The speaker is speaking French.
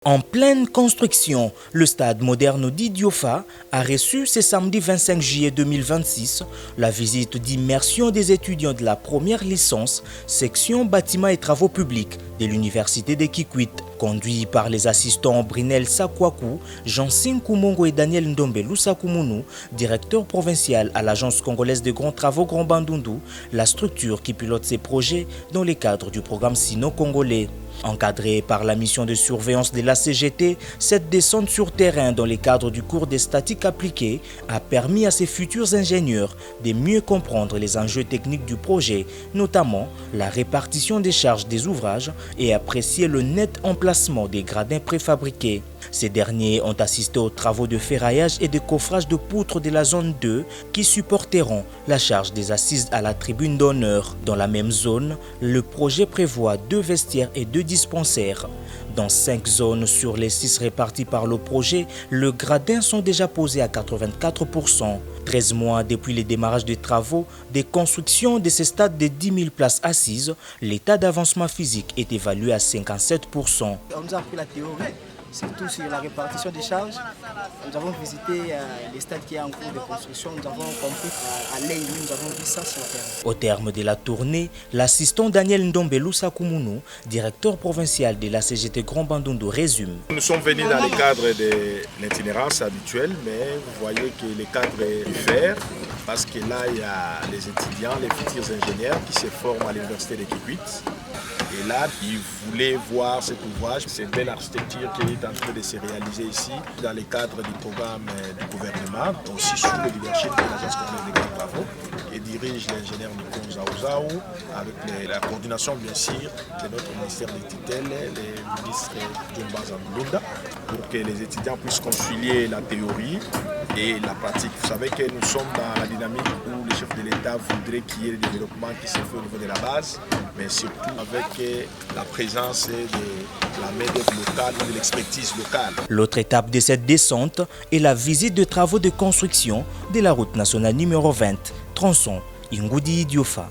En pleine construction, le stade moderne d'Idiofa a reçu ce samedi 25 juillet 2026 la visite d'immersion des étudiants de la première licence, section bâtiments et travaux publics de l'université de Kikwit, conduits par les assistants Brinel Sakwaku, Jean-Sing Koumongo et Daniel Ndombelu Sakumunu, directeur provincial à l'agence congolaise de grands travaux Grand Bandundu, la structure qui pilote ces projets dans le cadre du programme sino-congolais. Encadré par la mission de surveillance de la CGT, cette descente sur terrain dans le cadre du cours des statiques appliquées a permis à ses futurs ingénieurs de mieux comprendre les enjeux techniques du projet, notamment la répartition des charges des ouvrages et apprécier le net emplacement des gradins préfabriqués. Ces derniers ont assisté aux travaux de ferraillage et de coffrage de poutres de la zone 2 qui supporteront la charge des assises à la tribune d'honneur. Dans la même zone, le projet prévoit 2 vestiaires et 2 dispensaires. Dans 5 zones sur les 6 réparties par le projet, les gradins sont déjà posés à 84%. 13 mois depuis le démarrage des travaux de construction de ce stade de 10 000 places assises, l'état d'avancement physique est évalué à 57%. On nous a appris la théorie, surtout sur la répartition des charges. Nous avons visité les stades qui sont en cours de construction, nous avons compris à l'œil, nous avons vu ça sur le terrain. Au terme de la tournée, l'assistant Daniel Ndombelu Sakumunu, directeur provincial de la CGT Grand Bandundu, résume. Nous sommes venus dans le cadre de l'itinérance habituelle, mais vous voyez que le cadre est diffère parce que là, il y a les étudiants, les futurs ingénieurs qui se forment à l'université de Kikwit. Et là, ils voulaient voir cet ouvrage, cette belle architecture qui est en train de se réaliser ici dans le cadre du programme du gouvernement, aussi sous le leadership de l'Agence congolaise des grands travaux, et dirige l'ingénieur Nico Zaouzao avec la coordination bien sûr de notre ministère des tutelles, le ministre Djomba Zambulunda, pour que les étudiants puissent concilier la théorie et la pratique. Vous savez que nous sommes dans la dynamique où le chef de l'État voudrait qu'il y ait le développement qui se fait au niveau de la base, mais surtout avec la présence de la main-d'œuvre locale ou de l'expertise locale. L'autre étape de cette descente est la visite de travaux de construction de la route nationale numéro 20, tronçon Ingudi-Idiofa.